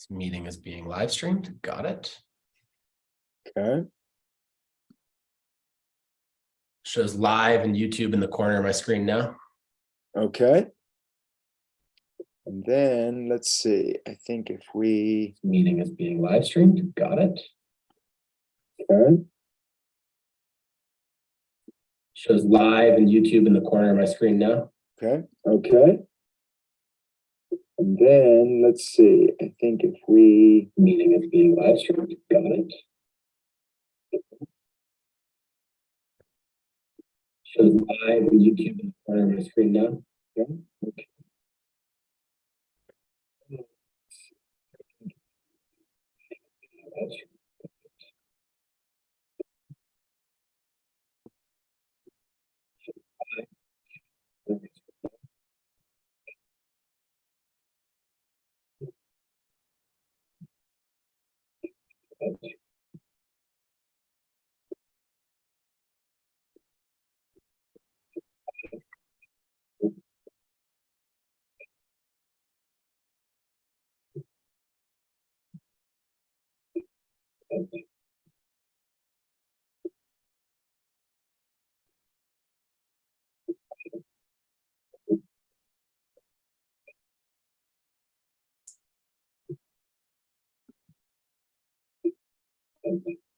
This meeting is being live streamed. Got it. Okay. Shows live and YouTube in the corner of my screen now. Okay. And then let's see. I think if we Meeting is being live streamed. Got it. okay. Shows live and YouTube in the corner of my screen now. Okay. Okay. And then let's see. I think if we Meeting is being live streamed. Got it. Shows live and YouTube in the corner of my screen now. okay. Okay.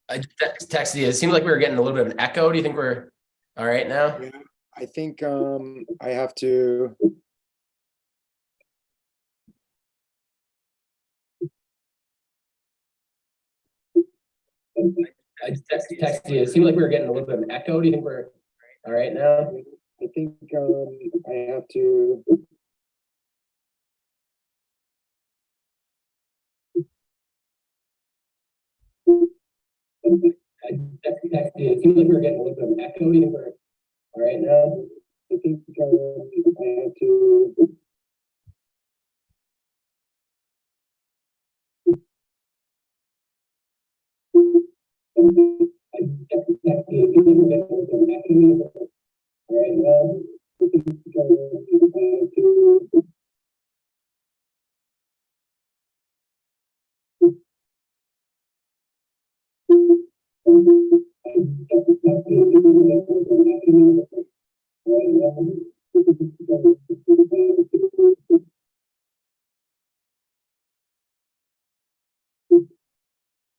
I texted you. It seemed like we were getting a little bit of an echo. Do you think we're all right now? Yeah, I think I have to I just texted you. It seemed like we were getting a little bit of an echo. Do you think we're all right now? I think I have to I texted you. It seemed like we were getting a little bit of an echo. Do you think we're all right now? I think I have to I texted you. It seemed like we were getting a little bit of an echo. Do you think we're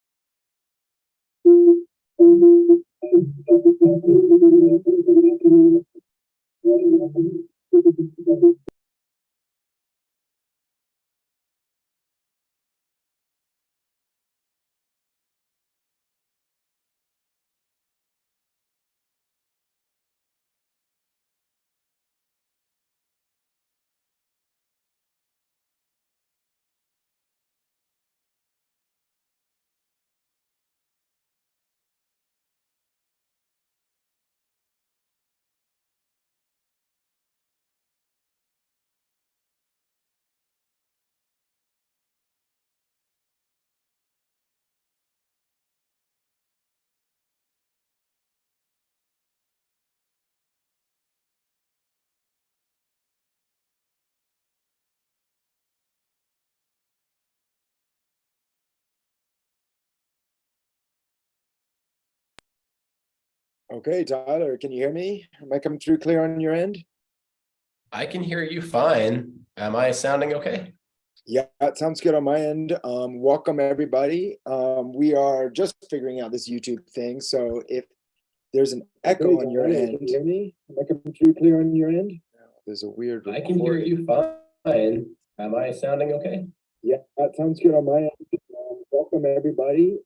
all right now? I think I have to Okay, Tyler, can you hear me? Am I coming through clear on your end? I can hear you fine. Am I sounding okay? Yeah, that sounds good on my end. Welcome everybody. We are just figuring out this YouTube thing. So if there's an echo on your end, can you hear me? Am I coming through clear on your end? There's a weird I can hear you fine. Am I sounding okay? Yeah, that sounds good on my end. Welcome everybody.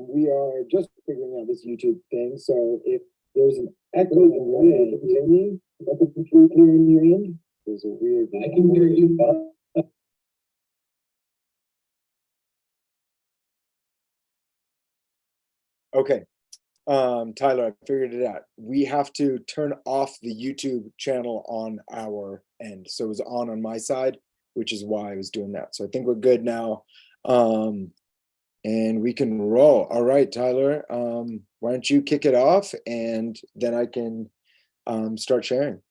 We are just figuring out this YouTube thing. So if there's an echo on your end, can you hear me? Am I coming through clear on your end? There's a weird I can hear you fine. Okay. Tyler, I figured it out. We have to turn off the YouTube channel on our end. So it was on my side, which is why I was doing that. So I think we're good now. And we can roll. All right, Tyler. Why don't you kick it off and then I can start sharing.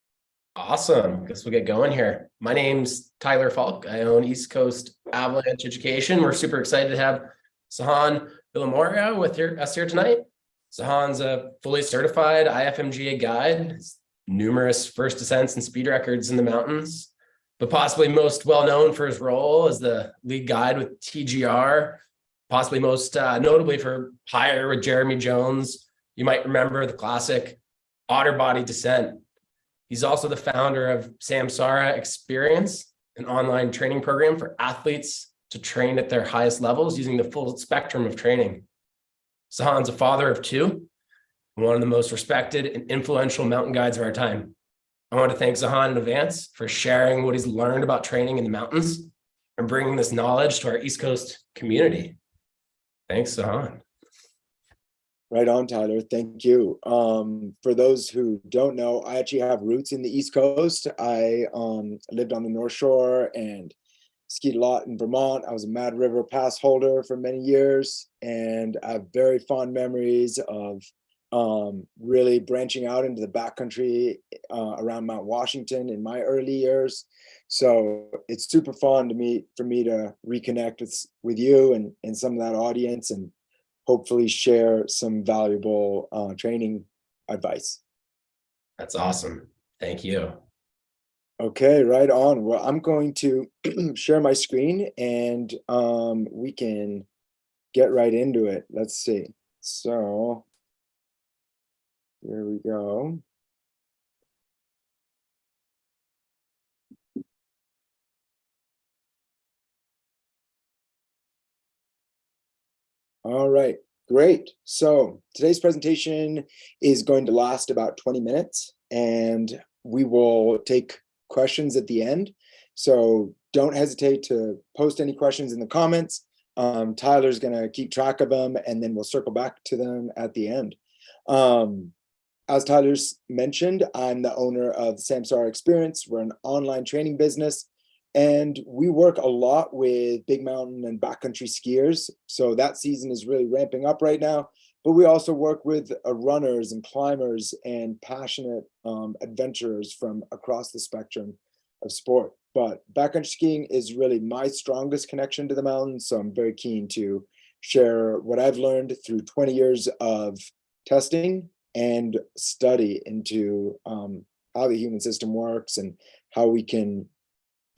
Awesome. Guess we'll get going here. My name's Tyler Falk. I own East Coast Avalanche Education. We're super excited to have Sahan Villamoria with us here tonight. Sahan's a fully certified IFMGA guide, has numerous first ascents and speed records in the mountains, but possibly most well known for his role as the lead guide with TGR, possibly most notably for hire with Jeremy Jones. You might remember the classic Otter Body Descent. He's also the founder of Samsara Experience, an online training program for athletes to train at their highest levels using the full spectrum of training. Sahan's a father of two, and one of the most respected and influential mountain guides of our time. I want to thank Sahan in advance for sharing what he's learned about training in the mountains and bringing this knowledge to our East Coast community. Thanks, Sahan. Right on, Tyler. Thank you. For those who don't know, I actually have roots in the East Coast. I lived on the North Shore and skied a lot in Vermont. I was a Mad River pass holder for many years, and I have very fond memories of really branching out into the backcountry around Mount Washington in my early years. So it's super fun for me to reconnect with you and some of that audience, and hopefully share some valuable training advice. That's awesome. Thank you. Okay, right on. Well, I'm going to share my screen and we can get right into it. Let's see. So here we go. All right, great. So today's presentation is going to last about 20 minutes, and we will take questions at the end. So don't hesitate to post any questions in the comments. Tyler's going to keep track of them, and then we'll circle back to them at the end. As Tyler's mentioned, I'm the owner of Samsara Experience. We're an online training business, and we work a lot with big mountain and backcountry skiers. So that season is really ramping up right now. But we also work with runners and climbers and passionate adventurers from across the spectrum of sport. But backcountry skiing is really my strongest connection to the mountains. So I'm very keen to share what I've learned through 20 years of testing and study into how the human system works and how we can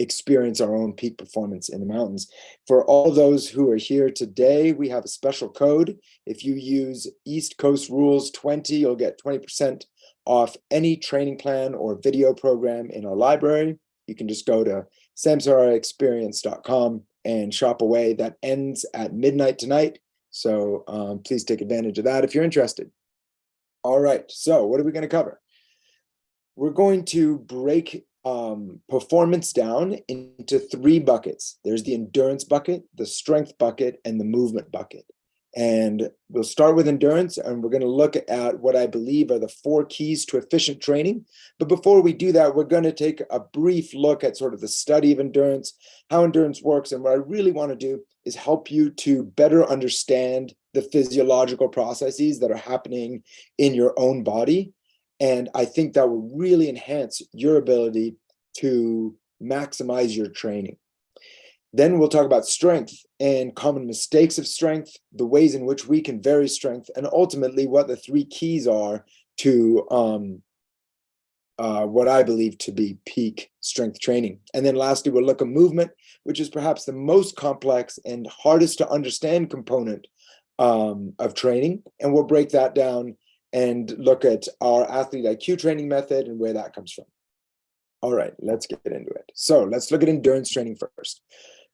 experience our own peak performance in the mountains. For all those who are here today, we have a special code. If you use East Coast Rules 20, you'll get 20% off any training plan or video program in our library. You can just go to samsaraexperience.com and shop away. That ends at midnight tonight. So please take advantage of that if you're interested. All right, so what are we going to cover? We're going to break performance down into three buckets. There's the endurance bucket, the strength bucket, and the movement bucket. And we'll start with endurance, and we're going to look at what I believe are the 4 keys to efficient training. But before we do that, we're going to take a brief look at sort of the study of endurance, how endurance works. And what I really want to do is help you to better understand the physiological processes that are happening in your own body. And I think that will really enhance your ability to maximize your training. Then we'll talk about strength and common mistakes of strength, the ways in which we can vary strength, and ultimately what the 3 keys are to what I believe to be peak strength training. And then lastly, we'll look at movement, which is perhaps the most complex and hardest to understand component of training. And we'll break that down and look at our athlete IQ training method and where that comes from. All right, let's get into it. So let's look at endurance training first.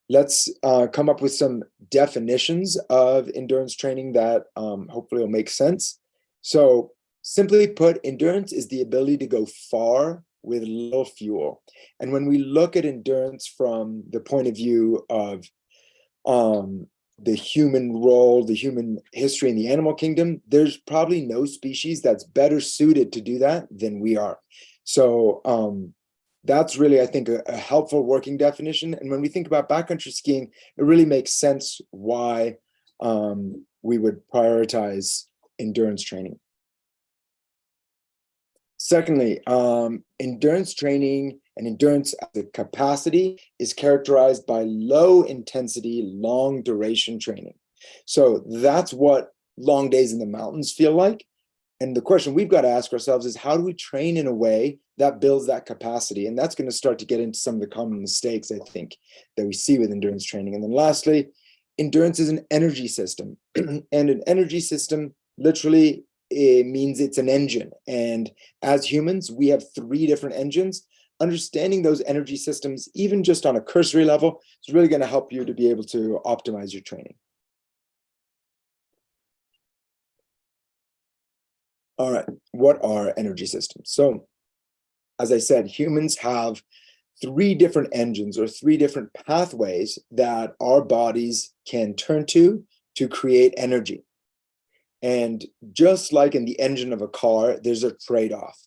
Let's come up with some definitions of endurance training that hopefully will make sense. So simply put, endurance is the ability to go far with little fuel. And when we look at endurance from the point of view of the human role, the human history in the animal kingdom, there's probably no species that's better suited to do that than we are. So that's really, I think, a helpful working definition. And when we think about backcountry skiing, it really makes sense why we would prioritize endurance training. Secondly, endurance training and endurance as a capacity is characterized by low intensity, long duration training. So that's what long days in the mountains feel like. And the question we've got to ask ourselves is, how do we train in a way that builds that capacity? And that's going to start to get into some of the common mistakes, I think, that we see with endurance training. And then lastly, endurance is an energy system. And an energy system literally, it means it's an engine. And as humans, we have 3 different engines. Understanding those energy systems, even just on a cursory level, is really going to help you to be able to optimize your training. All right, what are energy systems? So, as I said, humans have 3 different engines or 3 different pathways that our bodies can turn to create energy. And just like in the engine of a car, there's a trade-off.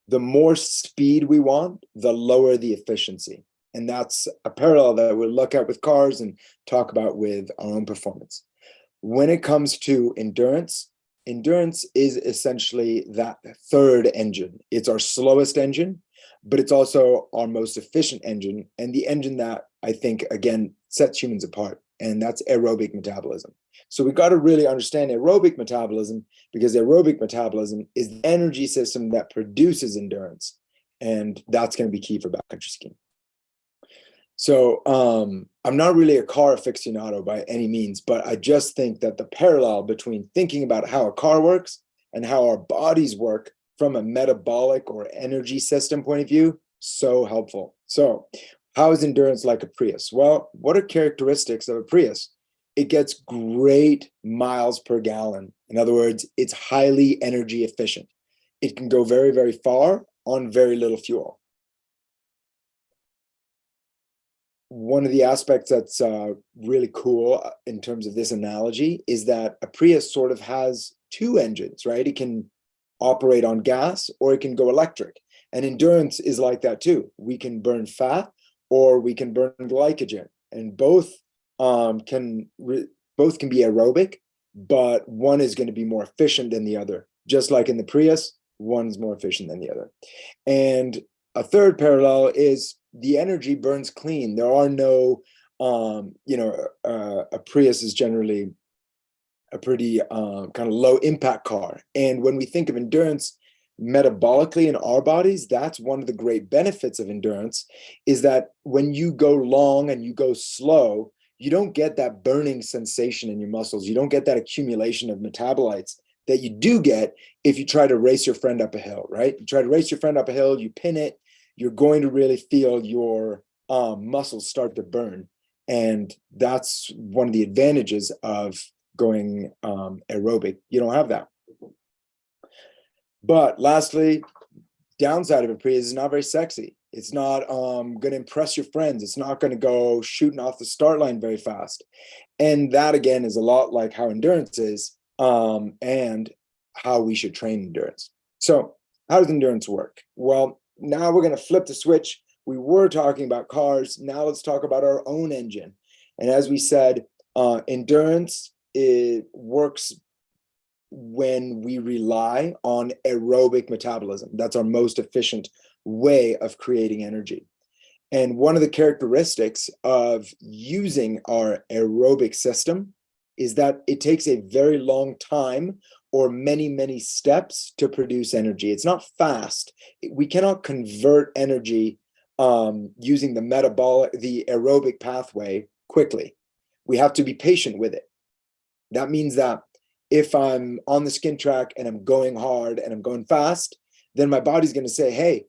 The more speed we want, the lower the efficiency. And that's a parallel that we'll look at with cars and talk about with our own performance. When it comes to endurance, endurance is essentially that 3rd engine. It's our slowest engine, but it's also our most efficient engine, and the engine that I think, again, sets humans apart, and that's aerobic metabolism. So we got to really understand aerobic metabolism, because aerobic metabolism is the energy system that produces endurance, and that's going to be key for backcountry skiing. So I'm not really a car aficionado by any means, but I just think that the parallel between thinking about how a car works and how our bodies work from a metabolic or energy system point of view, so helpful. So how is endurance like a Prius? Well, what are characteristics of a Prius? It gets great miles per gallon. In other words, it's highly energy efficient. It can go very, very far on very little fuel. One of the aspects that's really cool in terms of this analogy is that a Prius sort of has 2 engines, right? It can operate on gas or it can go electric. And endurance is like that too. We can burn fat or we can burn glycogen, and both can be aerobic, but one is going to be more efficient than the other. Just like in the Prius, one's more efficient than the other. And a third parallel is the energy burns clean. There are no, a Prius is generally a pretty kind of low impact car. And when we think of endurance metabolically in our bodies, that's one of the great benefits of endurance, is that when you go long and you go slow, you don't get that burning sensation in your muscles. You don't get that accumulation of metabolites that you do get if you try to race your friend up a hill, right? You try to race your friend up a hill, you pin it, you're going to really feel your muscles start to burn. And that's one of the advantages of going aerobic. You don't have that. But lastly, downside of a Prius is not very sexy. It's not going to impress your friends. It's not going to go shooting off the start line very fast. And that, again, is a lot like how endurance is and how we should train endurance. So how does endurance work? Well, now we're going to flip the switch. We were talking about cars. Now let's talk about our own engine. And as we said, endurance, it works when we rely on aerobic metabolism. That's our most efficient way of creating energy. And one of the characteristics of using our aerobic system is that it takes a very long time or many, many steps to produce energy. It's not fast. We cannot convert energy using the aerobic pathway quickly. We have to be patient with it. That means that if I'm on the skin track and I'm going hard and I'm going fast, then my body's going to say, hey,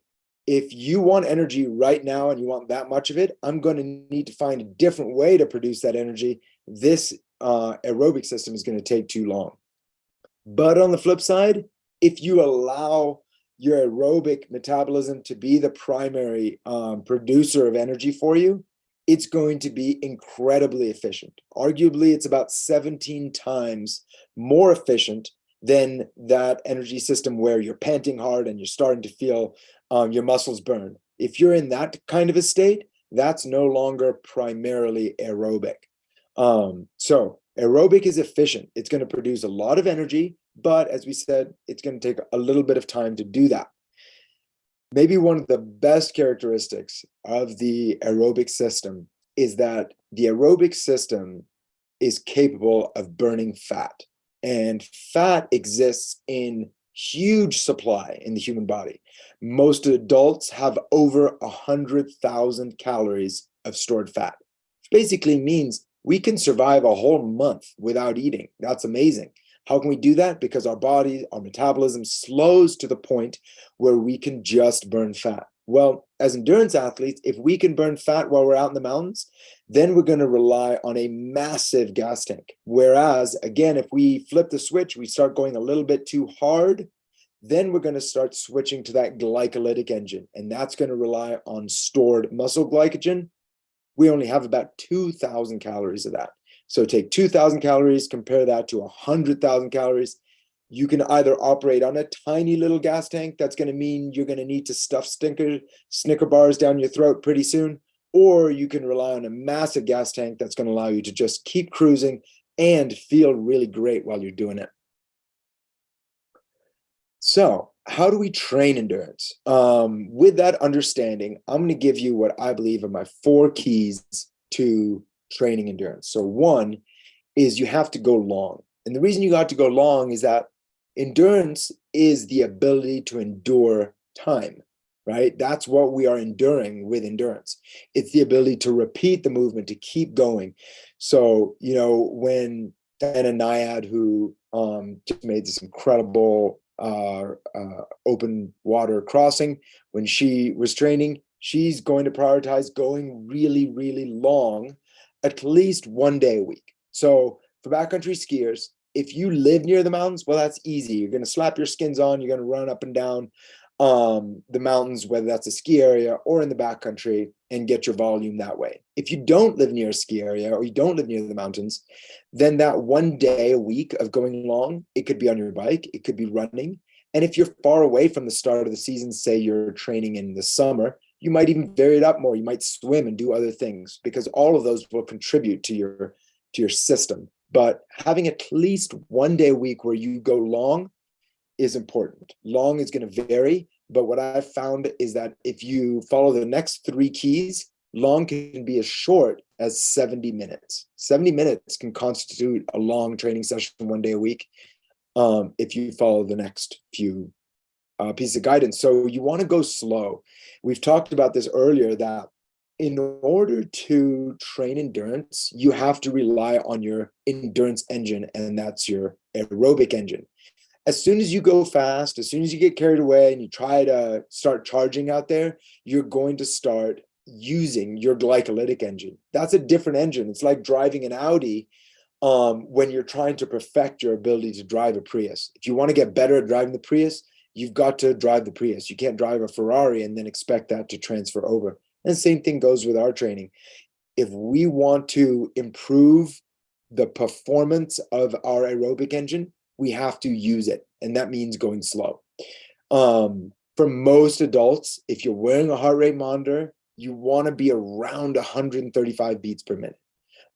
if you want energy right now and you want that much of it, I'm going to need to find a different way to produce that energy. This aerobic system is going to take too long. But on the flip side, if you allow your aerobic metabolism to be the primary producer of energy for you, it's going to be incredibly efficient. Arguably, it's about 17 times more efficient than that energy system where you're panting hard and you're starting to feel your muscles burn. If you're in that kind of a state, that's no longer primarily aerobic. So aerobic is efficient. It's going to produce a lot of energy, but as we said, it's going to take a little bit of time to do that. Maybe one of the best characteristics of the aerobic system is that the aerobic system is capable of burning fat. And fat exists in huge supply in the human body. Most adults have over 100,000 calories of stored fat, which basically means we can survive a whole month without eating. That's amazing. How can we do that? Because our body, our metabolism slows to the point where we can just burn fat. Well, as endurance athletes, if we can burn fat while we're out in the mountains, then we're going to rely on a massive gas tank. Whereas, again, if we flip the switch, we start going a little bit too hard, then we're going to start switching to that glycolytic engine, and that's going to rely on stored muscle glycogen. We only have about 2,000 calories of that. So take 2,000 calories, compare that to 100,000 calories. You can either operate on a tiny little gas tank. That's going to mean you're going to need to stuff Snicker bars down your throat pretty soon. Or you can rely on a massive gas tank that's going to allow you to just keep cruising and feel really great while you're doing it. So how do we train endurance? With that understanding, I'm going to give you what I believe are my 4 keys to training endurance. So one is you have to go long. And the reason you got to go long is that endurance is the ability to endure time, right? That's what we are enduring with endurance. It's the ability to repeat the movement, to keep going. So, you know, when Diana Nyad, who just made this incredible open water crossing, when she was training, she's going to prioritize going really, really long, at least 1 day a week. So for backcountry skiers, if you live near the mountains, well, that's easy. You're going to slap your skins on. You're going to run up and down the mountains, whether that's a ski area or in the backcountry, and get your volume that way. If you don't live near a ski area or you don't live near the mountains, then that 1 day a week of going long, it could be on your bike, it could be running. And if you're far away from the start of the season, say you're training in the summer, you might even vary it up more. You might swim and do other things, because all of those will contribute to your system. But having at least 1 day a week where you go long is important. Long is going to vary, but what I've found is that if you follow the next 3 keys, long can be as short as 70 minutes. 70 minutes can constitute a long training session 1 day a week if you follow the next few pieces of guidance. So you want to go slow. We've talked about this earlier, that in order to train endurance, you have to rely on your endurance engine, and that's your aerobic engine. As soon as you go fast, as soon as you get carried away and you try to start charging out there, you're going to start using your glycolytic engine. That's a different engine. It's like driving an Audi when you're trying to perfect your ability to drive a Prius. If you want to get better at driving the Prius, you've got to drive the Prius. You can't drive a Ferrari and then expect that to transfer over. And the same thing goes with our training. If we want to improve the performance of our aerobic engine, we have to use it. And that means going slow. For most adults, if you're wearing a heart rate monitor, you want to be around 135 beats per minute.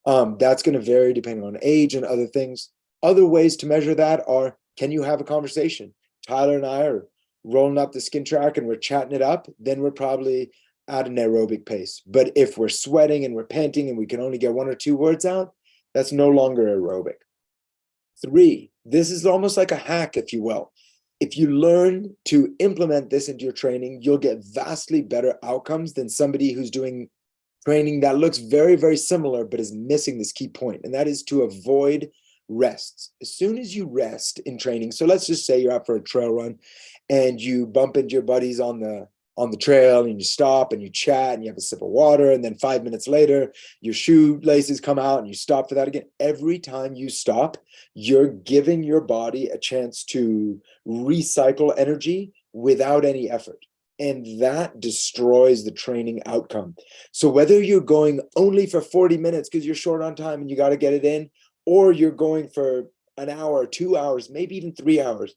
That's going to vary depending on age and other things. Other ways to measure that are, can you have a conversation? Tyler and I are rolling up the skin track and we're chatting it up, then we're probably at an aerobic pace. But if we're sweating and we're panting and we can only get 1 or 2 words out, that's no longer aerobic. 3, this is almost like a hack, if you will. If you learn to implement this into your training, you'll get vastly better outcomes than somebody who's doing training that looks very, very similar, but is missing this key point, and that is to avoid rests. As soon as you rest in training, so let's just say you're out for a trail run and you bump into your buddies on the trail and you stop and you chat and you have a sip of water, and then 5 minutes later your shoelaces come out and you stop for that again. Every time you stop, you're giving your body a chance to recycle energy without any effort, and that destroys the training outcome. So whether you're going only for 40 minutes because you're short on time and you got to get it in, or you're going for an hour, 2 hours, maybe even 3 hours,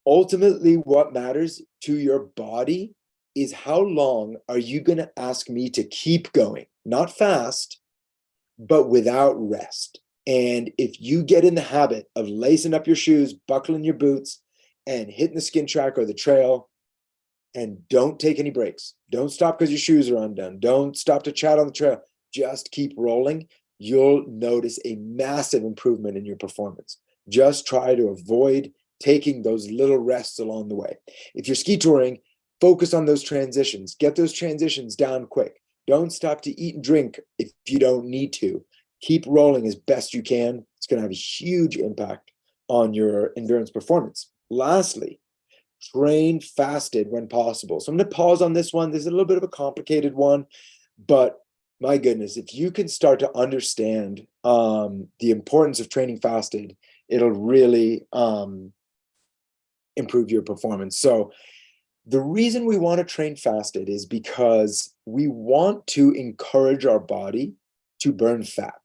ultimately what matters to your body is how long are you going to ask me to keep going, not fast, but without rest. And if you get in the habit of lacing up your shoes, buckling your boots, and hitting the skin track or the trail and don't take any breaks. Don't stop because your shoes are undone. Don't stop to chat on the trail. Just keep rolling. You'll notice a massive improvement in your performance. Just try to avoid taking those little rests along the way. If you're ski touring, focus on those transitions. Get those transitions down quick. Don't stop to eat and drink if you don't need to. Keep rolling as best you can. It's going to have a huge impact on your endurance performance. Lastly, train fasted when possible. So I'm going to pause on this one. This is a little bit of a complicated one, but my goodness, if you can start to understand the importance of training fasted, it'll really improve your performance. So the reason we want to train fasted is because we want to encourage our body to burn fat.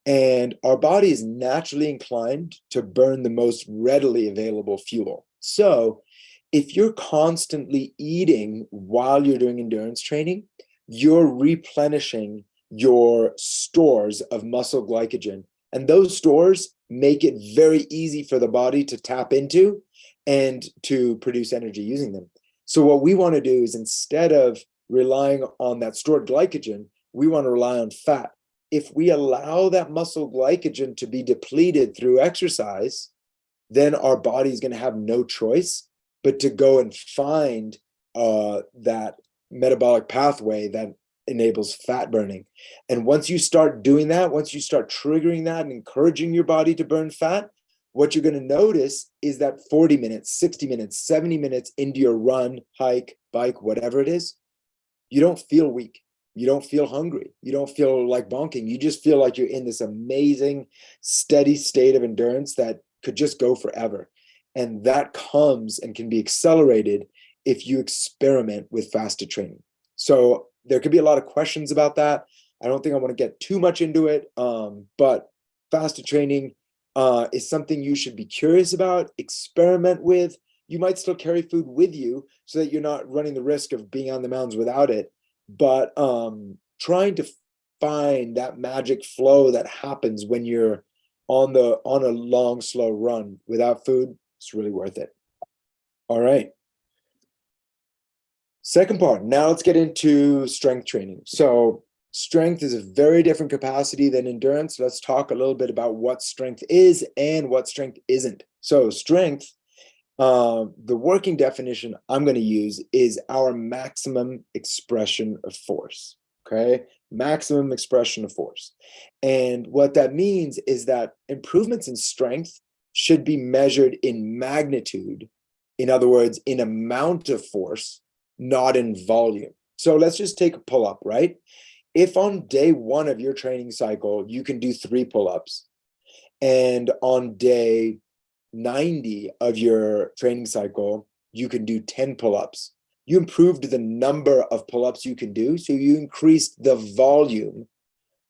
And our body is naturally inclined to burn the most readily available fuel. So if you're constantly eating while you're doing endurance training, you're replenishing your stores of muscle glycogen. And those stores make it very easy for the body to tap into and to produce energy using them. So what we want to do is, instead of relying on that stored glycogen, we want to rely on fat. If we allow that muscle glycogen to be depleted through exercise, then our body is going to have no choice but to go and find that metabolic pathway that enables fat burning. And once you start doing that, once you start triggering that and encouraging your body to burn fat, what you're going to notice is that 40 minutes, 60 minutes, 70 minutes into your run, hike, bike, whatever it is, you don't feel weak. You don't feel hungry. You don't feel like bonking. You just feel like you're in this amazing, steady state of endurance that could just go forever. And that comes and can be accelerated if you experiment with fasted training. So there could be a lot of questions about that. I don't think I want to get too much into it, but fasted training is something you should be curious about, experiment with. You might still carry food with you so that you're not running the risk of being on the mountains without it. But trying to find that magic flow that happens when you're on a long, slow run without food, it's really worth it. All right. Second part, now let's get into strength training. So strength is a very different capacity than endurance. Let's talk a little bit about what strength is and what strength isn't. So strength, the working definition I'm going to use is our maximum expression of force. Okay, maximum expression of force. And what that means is that improvements in strength should be measured in magnitude. In other words, in amount of force, not in volume. So let's just take a pull-up, right? If on day one of your training cycle, you can do 3 pull-ups, and on day 90 of your training cycle, you can do 10 pull-ups. You improved the number of pull-ups you can do, so you increased the volume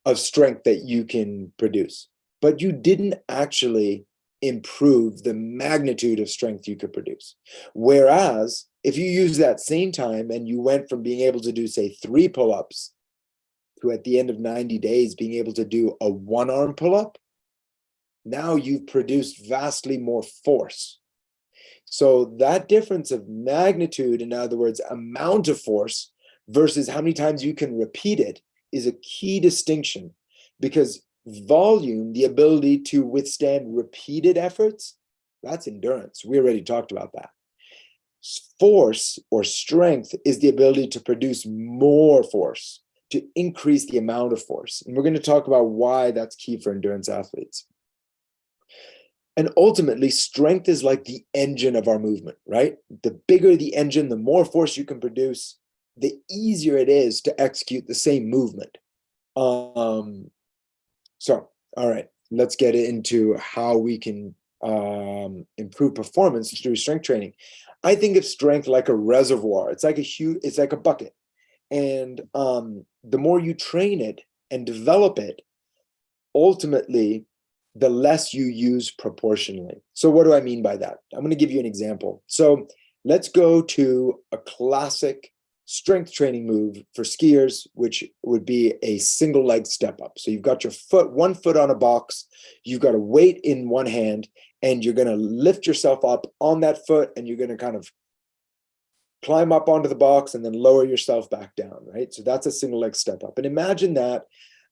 of strength that you can produce. But you didn't actually improve the magnitude of strength you could produce. Whereas if you use that same time and you went from being able to do, say, 3 pull-ups to, at the end of 90 days, being able to do a 1-arm pull-up, now you've produced vastly more force. So that difference of magnitude, in other words, amount of force versus how many times you can repeat it, is a key distinction, because volume, the ability to withstand repeated efforts, that's endurance. We already talked about that. Force or strength is the ability to produce more force, to increase the amount of force. And we're going to talk about why that's key for endurance athletes. And ultimately, strength is like the engine of our movement, right? The bigger the engine, the more force you can produce, the easier it is to execute the same movement. So, all right, let's get into how we can improve performance through strength training. I think of strength like a reservoir. It's like a bucket. And the more you train it and develop it, ultimately, the less you use proportionally. So what do I mean by that? I'm going to give you an example. So let's go to a classic strength training move for skiers, which would be a single leg step up. So you've got your one foot on a box, you've got a weight in one hand, and you're going to lift yourself up on that foot, and you're going to kind of climb up onto the box and then lower yourself back down, right? So that's a single leg step up. And imagine that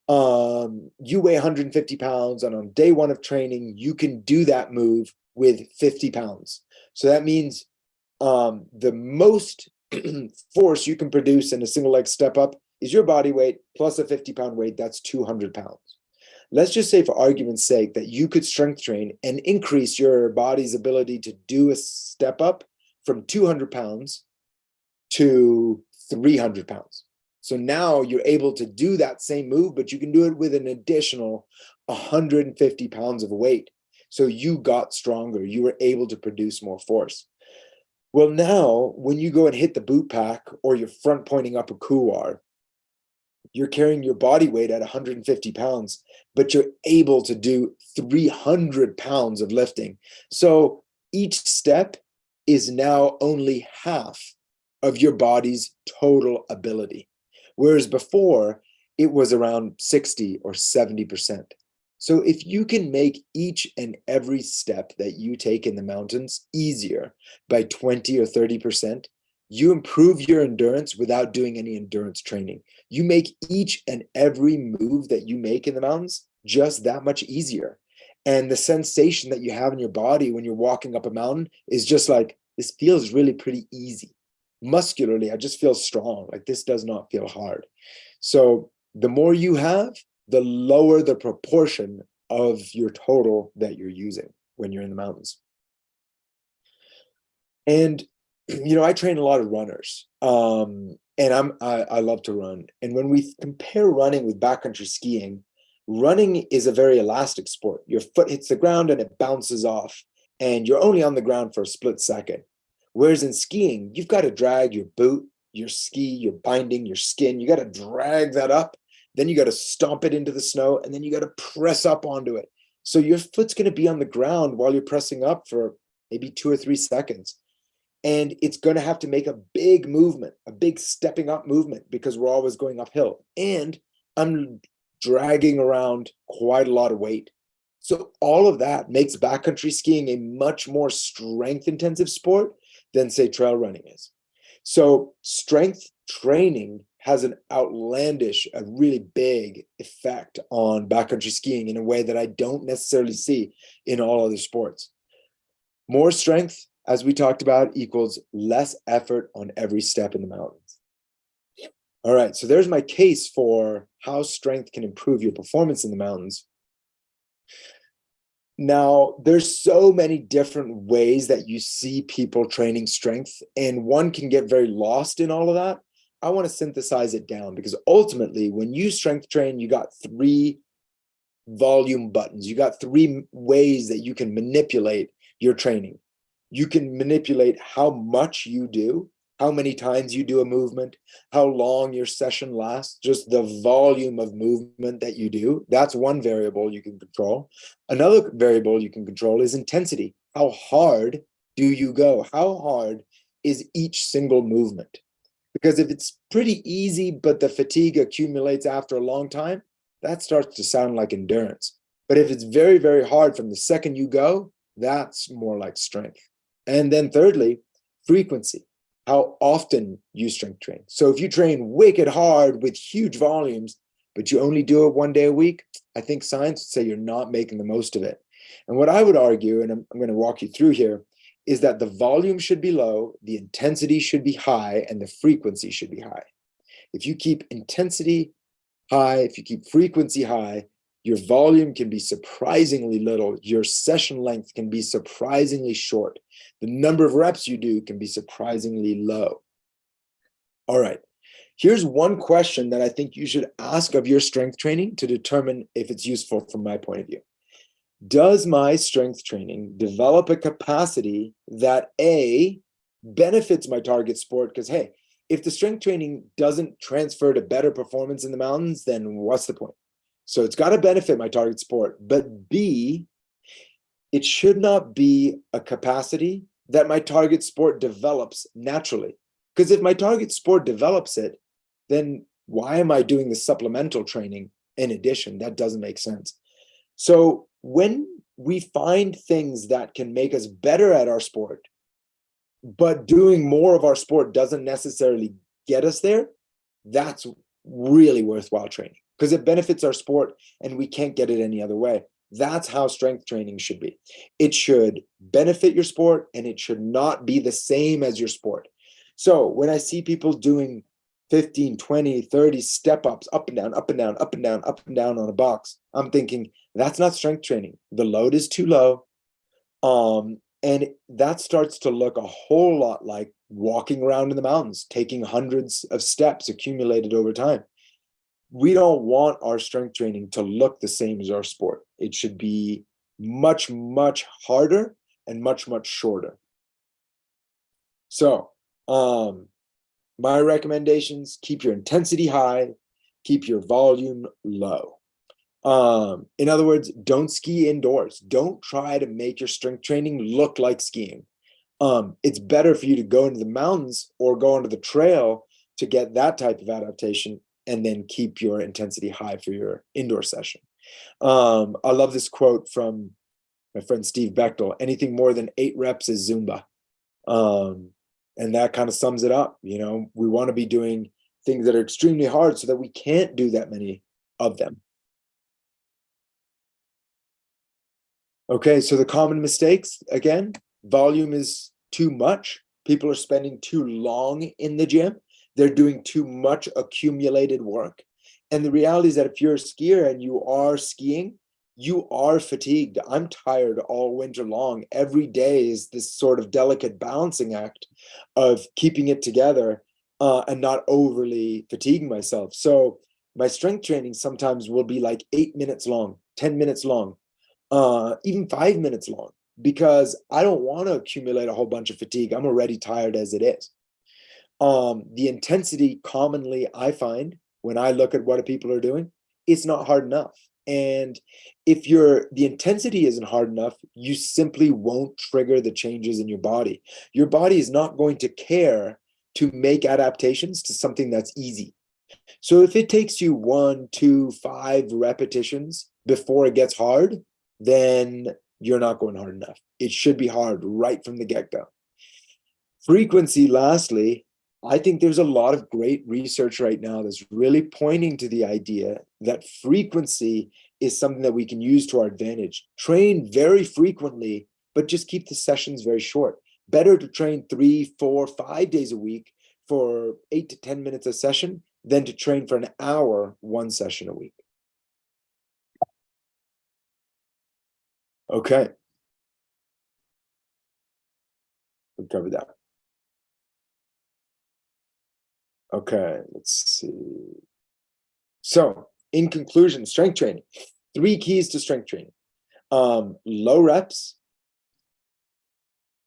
you weigh 150 pounds, and on day one of training, you can do that move with 50 pounds. So that means the most force you can produce in a single leg step up is your body weight plus a 50-pound weight. That's 200 pounds. Let's just say, for argument's sake, that you could strength train and increase your body's ability to do a step up from 200 pounds to 300 pounds. So now you're able to do that same move, but you can do it with an additional 150 pounds of weight. So you got stronger. You were able to produce more force. Well, now when you go and hit the boot pack or you're front pointing up a couloir, you're carrying your body weight at 150 pounds, but you're able to do 300 pounds of lifting. So each step is now only half of your body's total ability. Whereas before, it was around 60 or 70%. So if you can make each and every step that you take in the mountains easier by 20 or 30%, you improve your endurance without doing any endurance training. You make each and every move that you make in the mountains just that much easier. And the sensation that you have in your body when you're walking up a mountain is just like, this feels really pretty easy. Muscularly, I just feel strong. Like, this does not feel hard. So the more you have, the lower the proportion of your total that you're using when you're in the mountains. And, you know, I train a lot of runners, and I love to run. And when we compare running with backcountry skiing, running is a very elastic sport. Your foot hits the ground and it bounces off, and you're only on the ground for a split second. Whereas in skiing, you've got to drag your boot, your ski, your binding, your skin. You got to drag that up. Then you got to stomp it into the snow, and then you got to press up onto it. So your foot's going to be on the ground while you're pressing up for maybe 2 or 3 seconds. And it's going to have to make a big movement, a big stepping up movement, because we're always going uphill. And I'm dragging around quite a lot of weight. So all of that makes backcountry skiing a much more strength intensive sport than, say, trail running is. So strength training has an outlandish, a really big effect on backcountry skiing in a way that I don't necessarily see in all other sports. More strength, as we talked about, equals less effort on every step in the mountains. All right, so there's my case for how strength can improve your performance in the mountains. Now, there's so many different ways that you see people training strength, and one can get very lost in all of that. I want to synthesize it down, because ultimately, when you strength train, you got 3 volume buttons. You got 3 ways that you can manipulate your training. You can manipulate how much you do, how many times you do a movement, how long your session lasts, just the volume of movement that you do. That's one variable you can control. Another variable you can control is intensity. How hard do you go? How hard is each single movement? Because if it's pretty easy, but the fatigue accumulates after a long time, that starts to sound like endurance. But if it's very, very hard from the second you go, that's more like strength. And then thirdly, frequency. How often you strength train. So if you train wicked hard with huge volumes, but you only do it 1 day a week, I think science would say you're not making the most of it. And what I would argue, and I'm going to walk you through here, is that the volume should be low, the intensity should be high, and the frequency should be high. If you keep intensity high, if you keep frequency high, your volume can be surprisingly little. Your session length can be surprisingly short. The number of reps you do can be surprisingly low. All right. Here's one question that I think you should ask of your strength training to determine if it's useful from my point of view. Does my strength training develop a capacity that A, benefits my target sport? Because, hey, if the strength training doesn't transfer to better performance in the mountains, then what's the point? So it's got to benefit my target sport. But B, it should not be a capacity that my target sport develops naturally. Because if my target sport develops it, then why am I doing the supplemental training in addition? That doesn't make sense. So when we find things that can make us better at our sport, but doing more of our sport doesn't necessarily get us there, that's really worthwhile training because it benefits our sport and we can't get it any other way. That's how strength training should be. It should benefit your sport and it should not be the same as your sport. So when I see people doing 15, 20, 30 step-ups, up and down, up and down, up and down, up and down on a box, I'm thinking, that's not strength training. The load is too low. And that starts to look a whole lot like walking around in the mountains, taking hundreds of steps accumulated over time. We don't want our strength training to look the same as our sport. It should be much, much harder and much, much shorter. So, my recommendations, keep your intensity high, keep your volume low. In other words, don't ski indoors. Don't try to make your strength training look like skiing. It's better for you to go into the mountains or go onto the trail to get that type of adaptation and then keep your intensity high for your indoor session. I love this quote from my friend Steve Bechtel: anything more than 8 reps is Zumba. And that kind of sums it up. You know, we want to be doing things that are extremely hard so that we can't do that many of them. Okay, so the common mistakes, again, volume is too much. People are spending too long in the gym. They're doing too much accumulated work. And the reality is that if you're a skier and you are skiing, you are fatigued. I'm tired all winter long. Every day is this sort of delicate balancing act of keeping it together and not overly fatiguing myself. So my strength training sometimes will be like 8 minutes long, 10 minutes long, even 5 minutes long, because I don't want to accumulate a whole bunch of fatigue. I'm already tired as it is. The intensity commonly I find when I look at what people are doing, it's not hard enough. And if the intensity isn't hard enough, you simply won't trigger the changes in your body. Your body is not going to care to make adaptations to something that's easy. So if it takes you 1, 2, 5 repetitions before it gets hard, then you're not going hard enough. It should be hard right from the get-go. Frequency, lastly, I think there's a lot of great research right now that's really pointing to the idea that frequency is something that we can use to our advantage. Train very frequently, but just keep the sessions very short. Better to train 3, 4, 5 days a week for 8 to 10 minutes a session than to train for an hour, 1 session a week. Okay. We covered that. Okay, let's see. So, in conclusion, strength training. 3 keys to strength training. Low reps,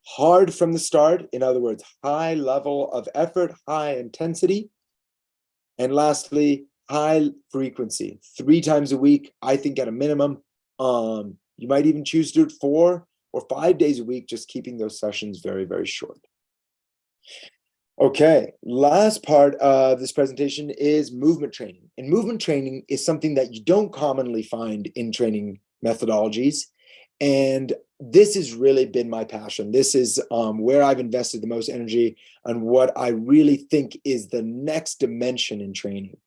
hard from the start, in other words, high level of effort, high intensity, and lastly, high frequency, 3 times a week, I think at a minimum. You might even choose to do it 4 or 5 days a week, just keeping those sessions very, very short. Okay, last part of this presentation is movement training. And movement training is something that you don't commonly find in training methodologies. And this has really been my passion. This is where I've invested the most energy on what I really think is the next dimension in training.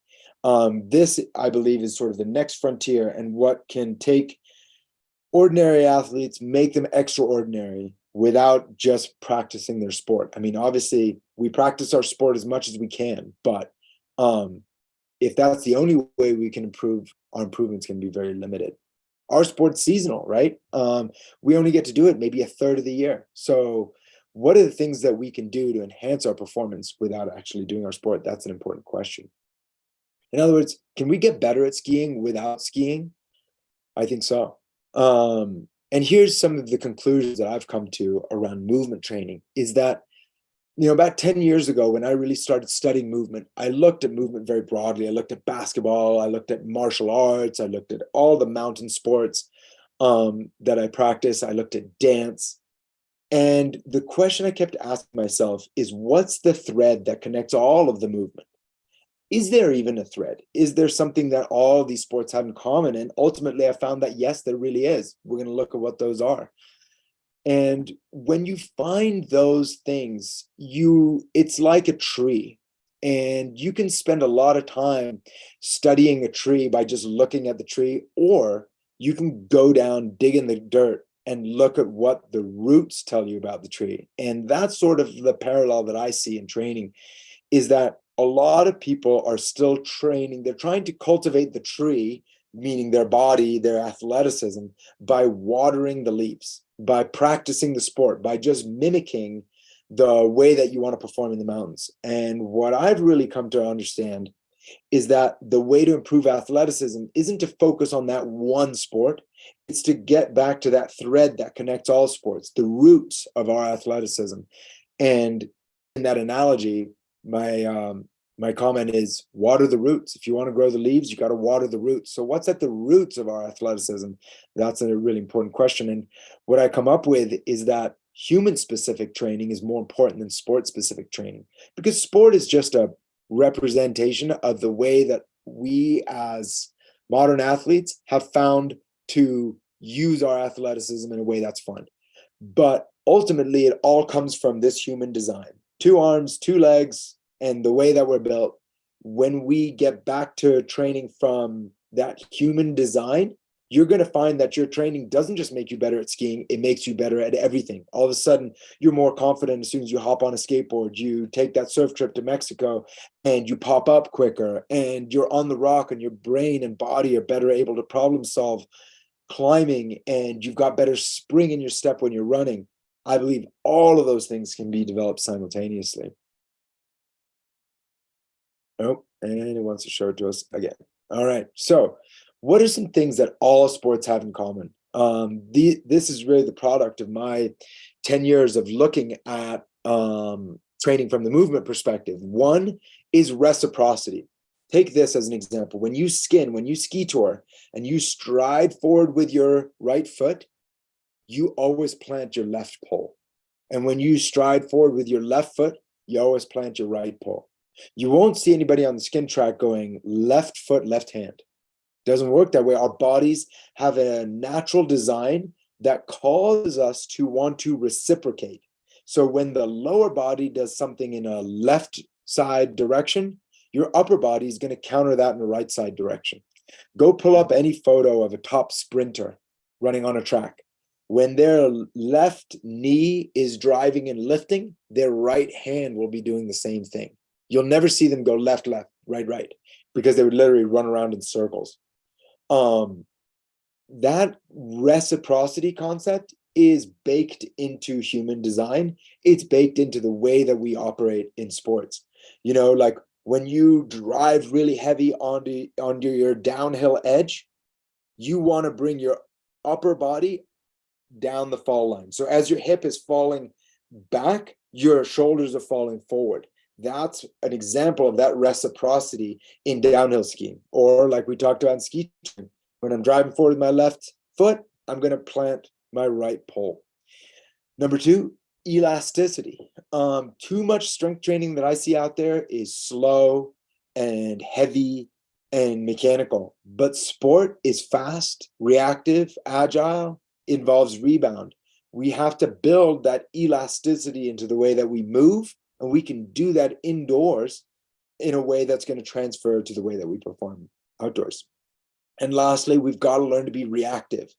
This, I believe, is sort of the next frontier and what can take ordinary athletes, make them extraordinary without just practicing their sport. I mean, obviously, we practice our sport as much as we can, but if that's the only way we can improve, our improvements can be very limited. Our sport's seasonal, right? We only get to do it maybe a third of the year. So what are the things that we can do to enhance our performance without actually doing our sport? That's an important question. In other words, can we get better at skiing without skiing? I think so. And here's some of the conclusions that I've come to around movement training is that, you know, about 10 years ago, when I really started studying movement, I looked at movement very broadly. I looked at basketball, I looked at martial arts, I looked at all the mountain sports that I practice. I looked at dance. And the question I kept asking myself is, what's the thread that connects all of the movement? Is there even a thread? Is there something that all these sports have in common? And ultimately, I found that yes, there really is. We're going to look at what those are. And when you find those things, it's like a tree. And you can spend a lot of time studying a tree by just looking at the tree, or you can go down, dig in the dirt, and look at what the roots tell you about the tree. And that's sort of the parallel that I see in training, is that a lot of people are still training. They're trying to cultivate the tree, meaning their body, their athleticism, by watering the leaves, by practicing the sport, by just mimicking the way that you want to perform in the mountains. And what I've really come to understand is that the way to improve athleticism isn't to focus on that one sport. It's to get back to that thread that connects all sports, the roots of our athleticism. And in that analogy, my comment is water the roots. If you want to grow the leaves, you got to water the roots. So what's at the roots of our athleticism? That's a really important question. And what I come up with is that human specific training is more important than sport specific training, because sport is just a representation of the way that we as modern athletes have found to use our athleticism in a way that's fun. But ultimately, it all comes from this human design: 2 arms, 2 legs, and the way that we're built. When we get back to training from that human design, you're going to find that your training doesn't just make you better at skiing, it makes you better at everything. All of a sudden, you're more confident as soon as you hop on a skateboard. You take that surf trip to Mexico and you pop up quicker, and you're on the rock, and your brain and body are better able to problem solve climbing, and you've got better spring in your step when you're running. I believe all of those things can be developed simultaneously. Oh, and it wants to show it to us again. All right. So what are some things that all sports have in common? This is really the product of my 10 years of looking at training from the movement perspective. One is reciprocity. Take this as an example. When you ski tour, and you stride forward with your right foot, you always plant your left pole. And when you stride forward with your left foot, you always plant your right pole. You won't see anybody on the skin track going left foot, left hand. Doesn't work that way. Our bodies have a natural design that causes us to want to reciprocate. So when the lower body does something in a left side direction, your upper body is going to counter that in the right side direction. Go pull up any photo of a top sprinter running on a track. When their left knee is driving and lifting, their right hand will be doing the same thing. You'll never see them go left, left, right, right, because they would literally run around in circles. That reciprocity concept is baked into human design. It's baked into the way that we operate in sports. You know, like when you drive really heavy onto your downhill edge, you want to bring your upper body down the fall line. So as your hip is falling back, your shoulders are falling forward. That's an example of that reciprocity in downhill skiing. Or like we talked about in ski touring, when I'm driving forward with my left foot, I'm going to plant my right pole. Number 2, elasticity. Too much strength training that I see out there is slow and heavy and mechanical. But sport is fast, reactive, agile, involves rebound. We have to build that elasticity into the way that we move, and we can do that indoors in a way that's going to transfer to the way that we perform outdoors. And lastly, we've got to learn to be reactive,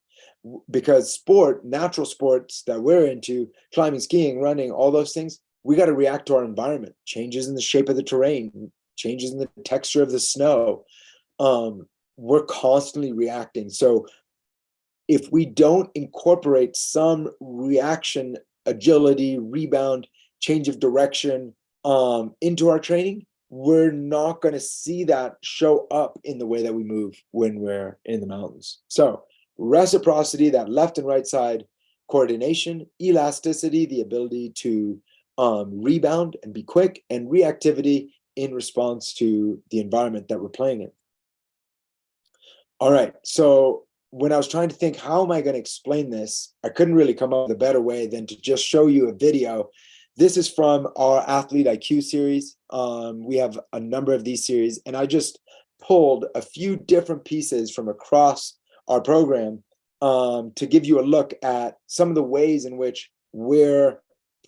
because natural sports that we're into, climbing, skiing, running, all those things, we got to react to our environment, changes in the shape of the terrain, changes in the texture of the snow. We're constantly reacting. So if we don't incorporate some reaction, agility, rebound, change of direction into our training, we're not going to see that show up in the way that we move when we're in the mountains. So reciprocity, that left and right side coordination; elasticity, the ability to rebound and be quick; and reactivity in response to the environment that we're playing in. All right, so when I was trying to think, how am I going to explain this, I couldn't really come up with a better way than to just show you a video. This is from our Athlete IQ series. We have a number of these series, and I just pulled a few different pieces from across our program to give you a look at some of the ways in which we're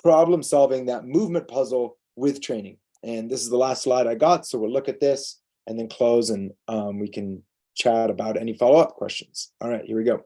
problem solving that movement puzzle with training. And this is the last slide I got, so we'll look at this and then close, and we can chat about any follow-up questions. All right, here we go.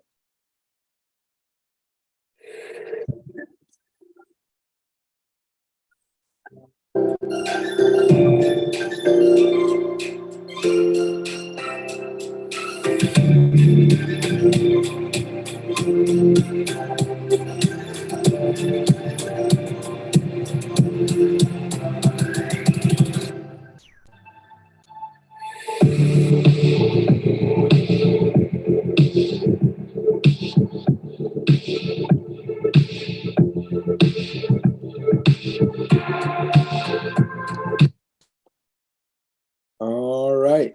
All right.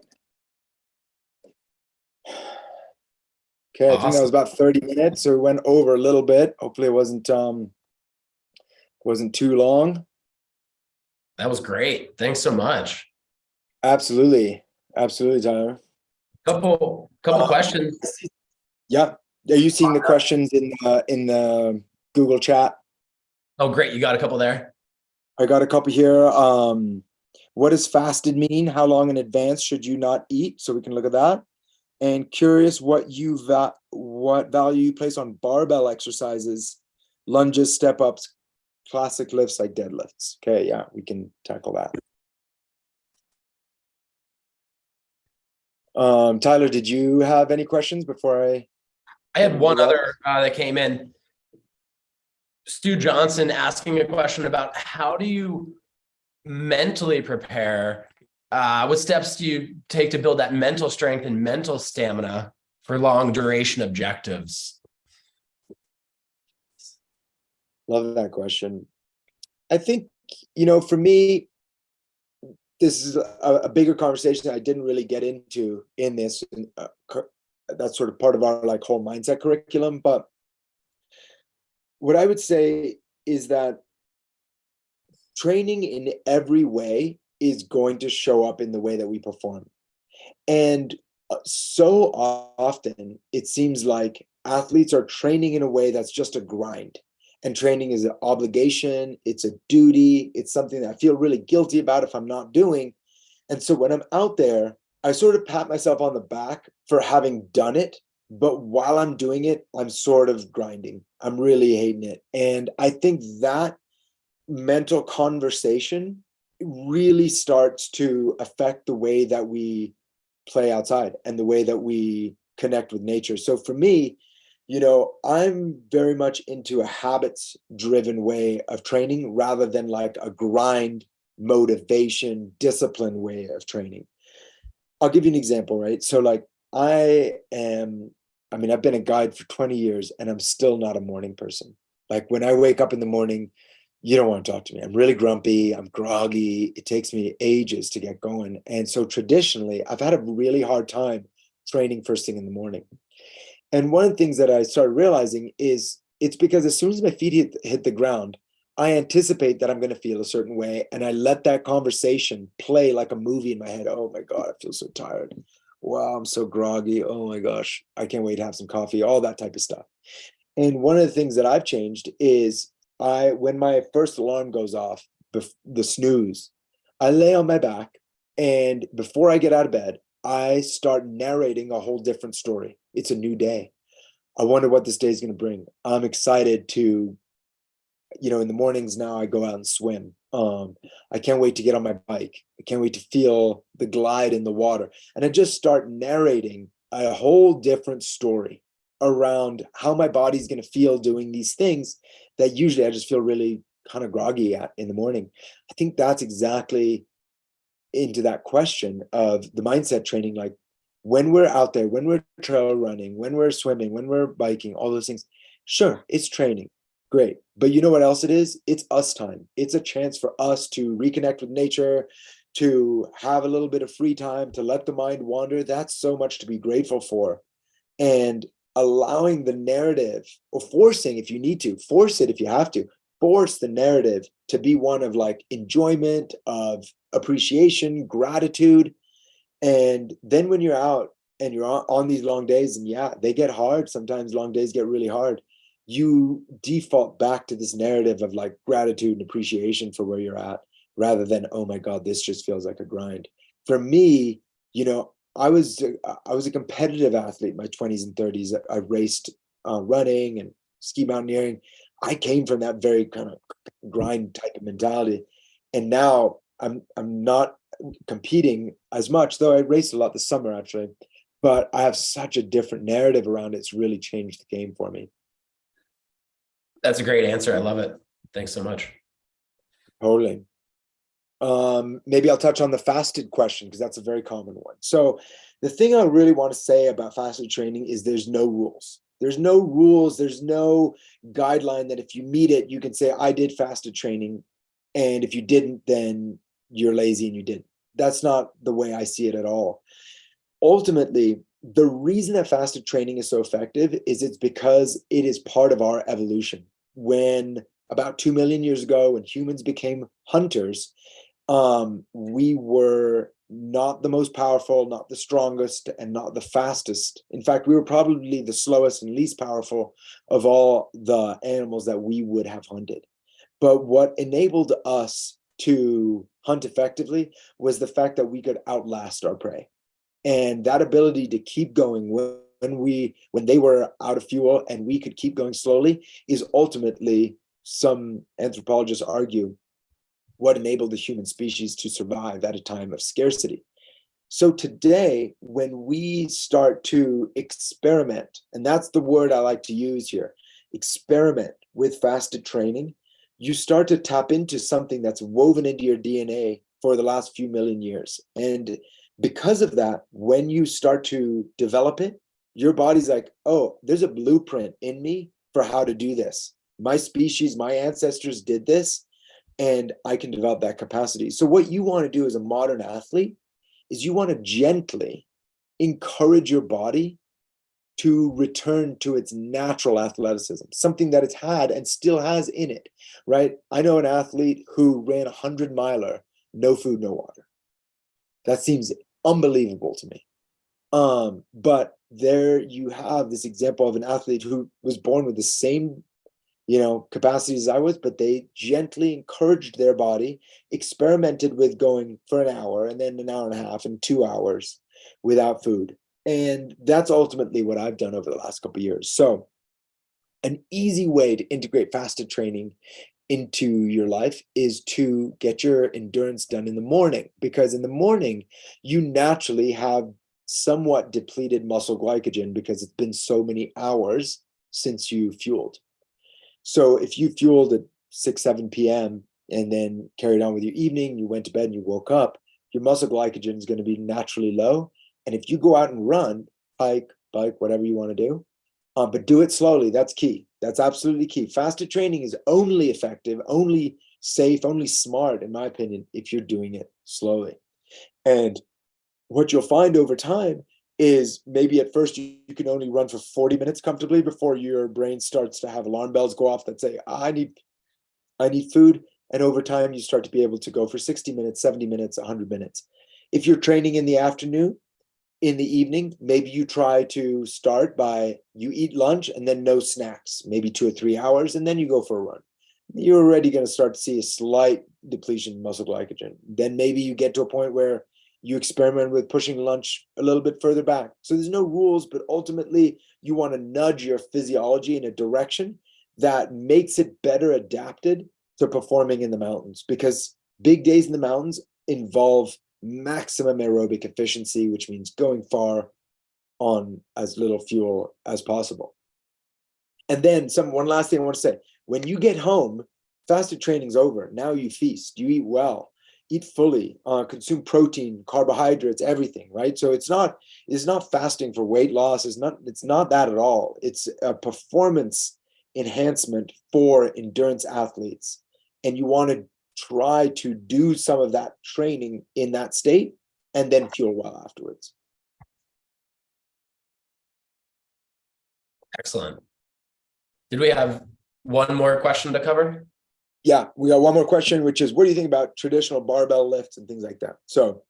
Okay, I think that was about 30 minutes, so we went over a little bit. Hopefully it wasn't too long. That was great. Thanks so much. Absolutely. Absolutely, Tyler. Couple questions. Yeah. Are you seeing the questions in the Google chat? Oh, great. You got a couple there? I got a couple here. What does fasted mean? How long in advance should you not eat? So we can look at that. And curious what value you place on barbell exercises, lunges, step ups, classic lifts like deadlifts. Okay, yeah, we can tackle that. Tyler, did you have any questions before I had one other that came in. Stu Johnson asking a question about how do you mentally prepare? What steps do you take to build that mental strength and mental stamina for long duration objectives? Love that question. I think, for me, this is a bigger conversation that I didn't really get into in this. That's sort of part of our whole mindset curriculum. But what I would say is that training in every way is going to show up in the way that we perform. And so often it seems like athletes are training in a way that's just a grind. And training is an obligation, it's a duty, it's something that I feel really guilty about if I'm not doing. And so when I'm out there, I sort of pat myself on the back for having done it. But while I'm doing it, I'm sort of grinding. I'm really hating it. And I think that mental conversation really starts to affect the way that we play outside and the way that we connect with nature. So for me, I'm very much into a habits driven way of training rather than like a grind, motivation, discipline way of training. I'll give you an example, right? So I've been a guide for 20 years and I'm still not a morning person. Like when I wake up in the morning, you don't want to talk to me. I'm really grumpy. I'm groggy. It takes me ages to get going. And so traditionally, I've had a really hard time training first thing in the morning. And one of the things that I started realizing is it's because as soon as my feet hit the ground, I anticipate that I'm going to feel a certain way. And I let that conversation play like a movie in my head. Oh my God, I feel so tired. Wow, I'm so groggy. Oh my gosh, I can't wait to have some coffee, all that type of stuff. And one of the things that I've changed is when my first alarm goes off, the snooze, I lay on my back. And before I get out of bed, I start narrating a whole different story. It's a new day. I wonder what this day is going to bring. I'm excited to, in the mornings now I go out and swim. I can't wait to get on my bike. I can't wait to feel the glide in the water. And I just start narrating a whole different story around how my body's going to feel doing these things that usually I just feel really kind of groggy at in the morning. I think that's exactly into that question of the mindset training. Like when we're out there, when we're trail running, when we're swimming, when we're biking, all those things, sure, it's training. Great. But you know what else it is? It's us time. It's a chance for us to reconnect with nature, to have a little bit of free time, to let the mind wander. That's so much to be grateful for. And allowing the narrative, or forcing, if you need to, force it if you have to, force the narrative to be one of enjoyment, of appreciation, gratitude. And then when you're out and you're on these long days, and yeah, they get hard. Sometimes long days get really hard. You default back to this narrative of like gratitude and appreciation for where you're at, rather than, oh my God, this just feels like a grind. For me, I was a competitive athlete in my 20s and 30s. I raced running and ski mountaineering. I came from that very kind of grind type of mentality, and now I'm not competing as much, though I raced a lot this summer actually. But I have such a different narrative around it. It's really changed the game for me. That's a great answer. I love it. Thanks so much. Totally. Maybe I'll touch on the fasted question, because that's a very common one. So the thing I really want to say about fasted training is there's no rules. There's no rules. There's no guideline that if you meet it, you can say, I did fasted training. And if you didn't, then you're lazy and you didn't. That's not the way I see it at all. Ultimately, the reason that fasted training is so effective is it's because it is part of our evolution. When about 2 million years ago, when humans became hunters, we were not the most powerful, not the strongest, and not the fastest. In fact, we were probably the slowest and least powerful of all the animals that we would have hunted. But what enabled us to hunt effectively was the fact that we could outlast our prey. And that ability to keep going when they were out of fuel and we could keep going slowly is ultimately, some anthropologists argue, what enabled the human species to survive at a time of scarcity. So today, when we start to experiment, and that's the word I like to use here, experiment with fasted training, you start to tap into something that's woven into your DNA for the last few million years. And because of that, when you start to develop it, your body's like, oh, there's a blueprint in me for how to do this. My species, my ancestors did this, and I can develop that capacity. So what you want to do as a modern athlete is you want to gently encourage your body to return to its natural athleticism, something that it's had and still has in it, right? I know an athlete who ran a 100-miler, no food, no water. That seems unbelievable to me. But there you have this example of an athlete who was born with the same capacities I was, but they gently encouraged their body, experimented with going for an hour and then an hour and a half and 2 hours without food. And that's ultimately what I've done over the last couple of years. So an easy way to integrate fasted training into your life is to get your endurance done in the morning, because in the morning you naturally have somewhat depleted muscle glycogen because it's been so many hours since you fueled. So if you fueled at 6, 7 p.m. and then carried on with your evening, you went to bed and you woke up, your muscle glycogen is going to be naturally low. And if you go out and run, hike, bike, whatever you want to do, but do it slowly. That's key. That's absolutely key. Fasted training is only effective, only safe, only smart, in my opinion, if you're doing it slowly. And what you'll find over time is maybe at first you can only run for 40 minutes comfortably before your brain starts to have alarm bells go off that say, I need food. And over time, you start to be able to go for 60 minutes, 70 minutes, 100 minutes. If you're training in the afternoon, in the evening, maybe you try to start by you eat lunch and then no snacks, maybe 2 or 3 hours, and then you go for a run. You're already going to start to see a slight depletion in muscle glycogen. Then maybe you get to a point where you experiment with pushing lunch a little bit further back. So there's no rules, but ultimately you want to nudge your physiology in a direction that makes it better adapted to performing in the mountains, because big days in the mountains involve maximum aerobic efficiency, which means going far on as little fuel as possible. And then one last thing I want to say, when you get home, fasted training's over. Now you feast, you eat well, eat fully, consume protein, carbohydrates, everything, right? So it's not fasting for weight loss. It's not that at all. It's a performance enhancement for endurance athletes. And you want to try to do some of that training in that state and then fuel well afterwards. Excellent. Did we have one more question to cover? Yeah, we got one more question, which is, what do you think about traditional barbell lifts and things like that? So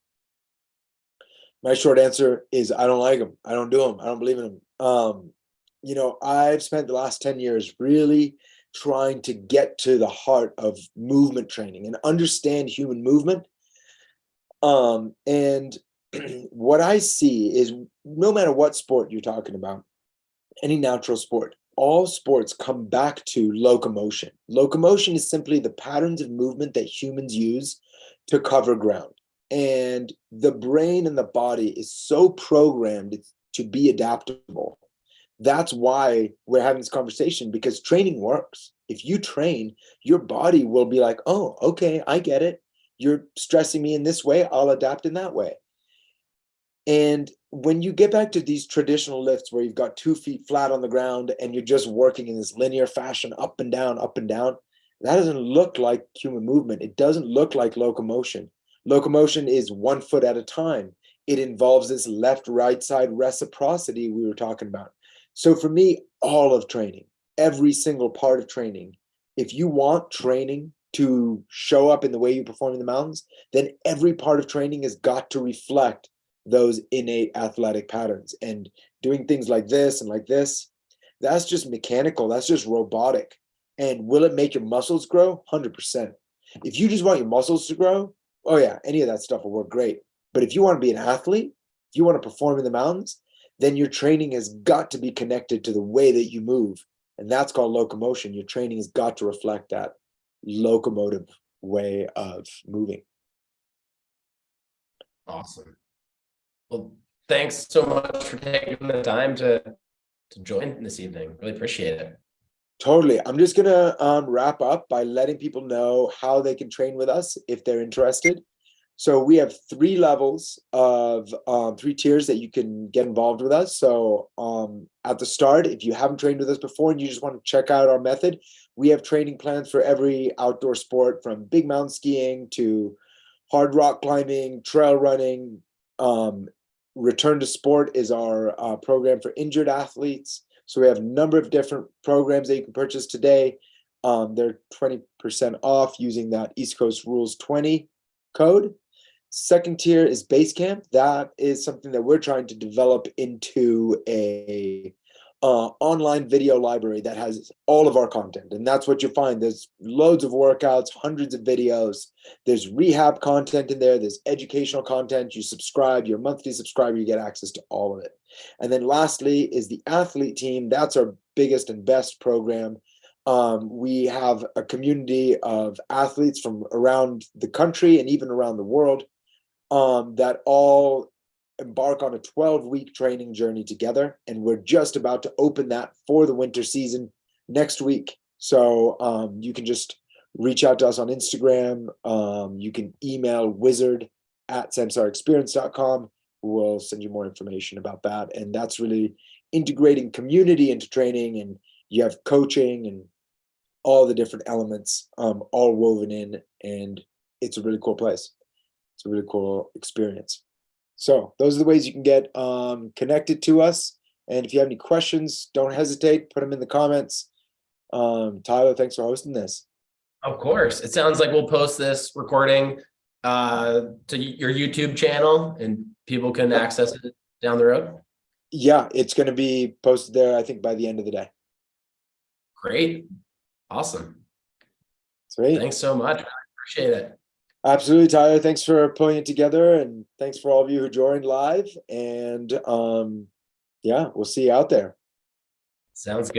My short answer is I don't like them. I don't do them. I don't believe in them. You know, I've spent the last 10 years really trying to get to the heart of movement training and understand human movement. And what I see is no matter what sport you're talking about, any natural sport, all sports come back to locomotion. Locomotion is simply the patterns of movement that humans use to cover ground. And the brain and the body is so programmed to be adaptable. That's why we're having this conversation, because training works. If you train, your body will be like, oh, okay, I get it. You're stressing me in this way, I'll adapt in that way. And when you get back to these traditional lifts where you've got 2 feet flat on the ground and you're just working in this linear fashion, up and down, that doesn't look like human movement. It doesn't look like locomotion. Locomotion is 1 foot at a time. It involves this left-right side reciprocity we were talking about. So for me, all of training, every single part of training, if you want training to show up in the way you perform in the mountains, then every part of training has got to reflect those innate athletic patterns. And doing things like this and like this, that's just mechanical, that's just robotic. And will it make your muscles grow? 100%. If you just want your muscles to grow, oh yeah, any of that stuff will work great. But if you want to be an athlete, if you want to perform in the mountains, then your training has got to be connected to the way that you move. And that's called locomotion. Your training has got to reflect that locomotive way of moving. Awesome. Well, thanks so much for taking the time to join this evening. Really appreciate it. Totally. I'm just going to wrap up by letting people know how they can train with us if they're interested. So we have 3 levels of 3 tiers that you can get involved with us. So at the start, if you haven't trained with us before and you just want to check out our method, we have training plans for every outdoor sport, from big mountain skiing to hard rock climbing, trail running. Return to Sport is our program for injured athletes. So we have a number of different programs that you can purchase today. They're 20% off using that East Coast Rules 20 code. Second tier is Basecamp. That is something that we're trying to develop into a online video library that has all of our content. And that's what you'll find. There's loads of workouts, hundreds of videos. There's rehab content in there. There's educational content. You subscribe, you're a monthly subscriber, you get access to all of it. And then lastly is the athlete team. That's our biggest and best program. We have a community of athletes from around the country and even around the world that all embark on a 12-week training journey together. And we're just about to open that for the winter season next week. So you can just reach out to us on Instagram. You can email wizard@samsaraexperience.com. We'll send you more information about that. And that's really integrating community into training, and you have coaching and all the different elements all woven in, and it's a really cool place. It's a really cool experience. So those are the ways you can get connected to us. And if you have any questions, don't hesitate, put them in the comments. Tyler, thanks for hosting this. Of course. It sounds like we'll post this recording to your YouTube channel and people can access it down the road. Yeah, it's going to be posted there, I think, by the end of the day. Great. Awesome. Sweet. Thanks so much. I appreciate it. Absolutely, Tyler. Thanks for pulling it together, and thanks for all of you who joined live. And yeah, we'll see you out there. Sounds good.